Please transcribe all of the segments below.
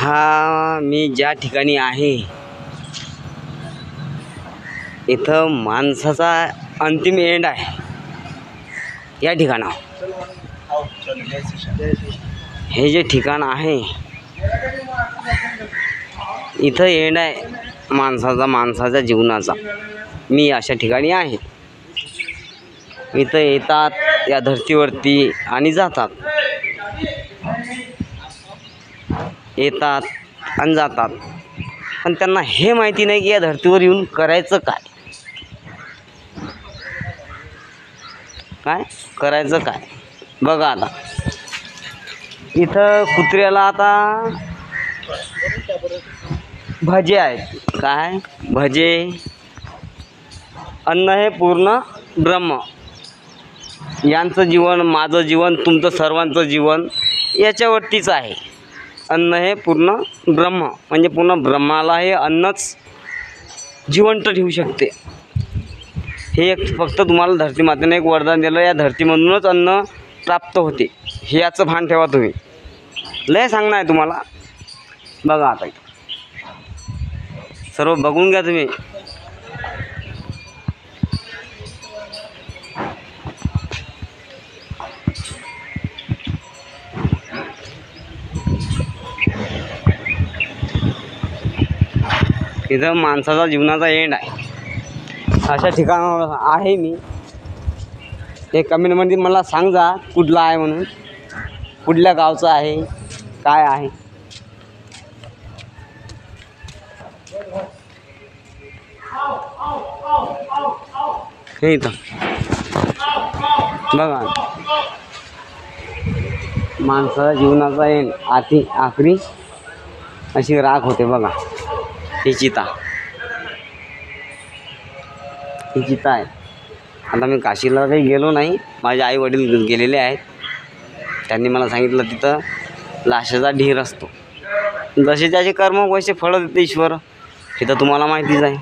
हा मी ज्या ठिकाणी आहे इथं माणसाचा अंतिम एंड आहे। या ठिकाणावर हे जे ठिकाण आहे इथं एंड आहे माणसाच्या जीवनाचा। मी अशा ठिकाणी आहे। इथं येतात या धर्तीवरती आणि जातात, येतात आणि जातात, पण त्यांना हे माहिती नाही की या धर्तीवर येऊन करायचं काय करायचं काय। बघा आता इथं कुत्र्याला आता भजे आहेत। काय भजे? अन्न हे पूर्ण ब्रह्म। यांचं जीवन, माझं जीवन, तुमचं सर्वांचं जीवन याच्यावरतीच आहे। अन्न हे पूर्ण ब्रह्म म्हणजे पूर्ण ब्रह्माला हे अन्नच जिवंत ठेवू शकते। हे एक फक्त तुम्हाला धरती मातेने एक वरदान दिलं, या धरतीमधूनच अन्न प्राप्त होते, हे याचं भान ठेवा तुम्ही। लय सांगणं आहे तुम्हाला। बघा आता सर्व बघून घ्या तुम्ही। इथं माणसाचा जीवनाचा एंड आहे। अशा ठिकाणावर आहे मी। हे कमेंटमध्ये मला सांगा कुठला आहे म्हणून, कुठल्या गावचं आहे, काय आहे। हे इथं बघा माणसाच्या जीवनाचा एंड आखरी अशी राख होते। बघा ही चिता आहे। आता मी काशीला काही गेलो नाही, माझे आई वडील गेलेले आहेत। त्यांनी मला सांगितलं तिथं लाशेचा ढीर असतो, जसे त्याचे कर्म वैसे फळं देते ईश्वर। हे तर तुम्हाला माहितीच आहे।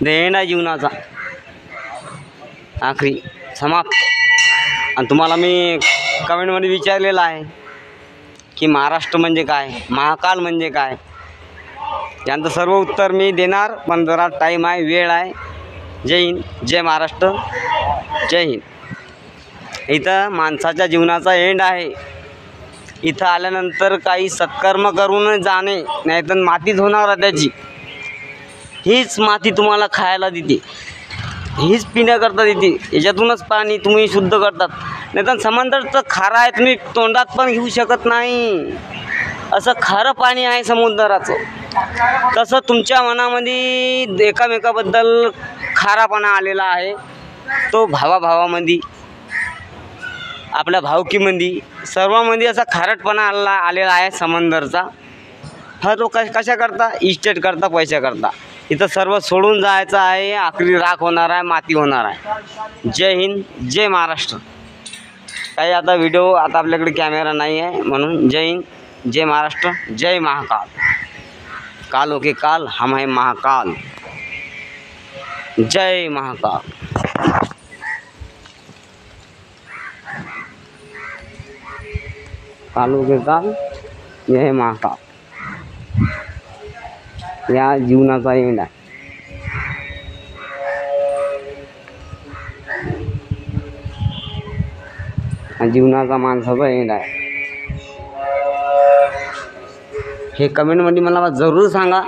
एंड आहे जीवनाचा, आखरी समाप्त। आणि तुम्हाला मी कमेंटमध्ये विचारलेलं आहे की महाराष्ट्र म्हणजे काय, महाकाल म्हणजे काय। यांचं सर्व उत्तर मी देणार, पण जरा टाईम आहे, वेळ आहे। जय हिंद, जय महाराष्ट्र, जय हिंद। इथं माणसाच्या जीवनाचा एंड आहे। इथं आल्यानंतर काही सत्कर्म करून जाणे, नाही तर मातीच होणार त्याची। हीच माती तुम्हाला खायला देते, हीच पिण्याकरता देते, याच्यातूनच पाणी तुम्ही शुद्ध करतात। नाही तर समुद्राचं खारं आहे, तुम्ही तोंडात पण घेऊ शकत नाही, असं खारं पाणी आहे समुद्राचं। तसं तुमच्या मनामध्ये एकामेकाबद्दल खारापणा आलेला आहे। तो भावाभावामध्ये, आपल्या भावकीमध्ये, सर्वांमध्ये असा खारटपणा आलेला आहे समुद्राचा। हा तो कशा करता? इस्टेट करता, पैसा करता। इथं सर्व सोडून जायचं आहे, आखरी राख होणार आहे, माती होणार आहे। जय हिंद, जय महाराष्ट्र। काही आता व्हिडिओ, आता आपल्याकडे कॅमेरा नाही आहे म्हणून जय हिंद, जय महाराष्ट्र, जय महाकाल। कालों के काल हम है महाकाल। जय महाकाल। कालों के काल यह है महाकाल। या जीवनाचा एंड आहे। जीवनाचा माणसाचा एंड आहे। हे कमेंटमध्ये मला जरूर सांगा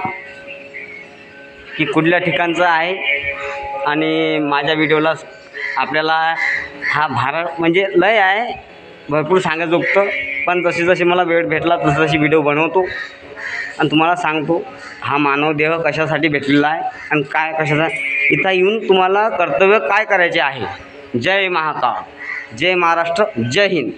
की कुठल्या ठिकाणचं आहे। आणि माझ्या व्हिडिओला आपल्याला हा भारत म्हणजे लय आहे, भरपूर सांगायचं, पण जशी मला वेळ भेटला तशी व्हिडिओ बनवतो आणि तुम्हाला सांगतो हा मानव देह कशासाठी भेटलेला आहे आणि काय कशाचा इथं येऊन तुम्हाला कर्तव्य काय करायचे आहे। जय महाकाल, जय महाराष्ट्र, जय हिंद।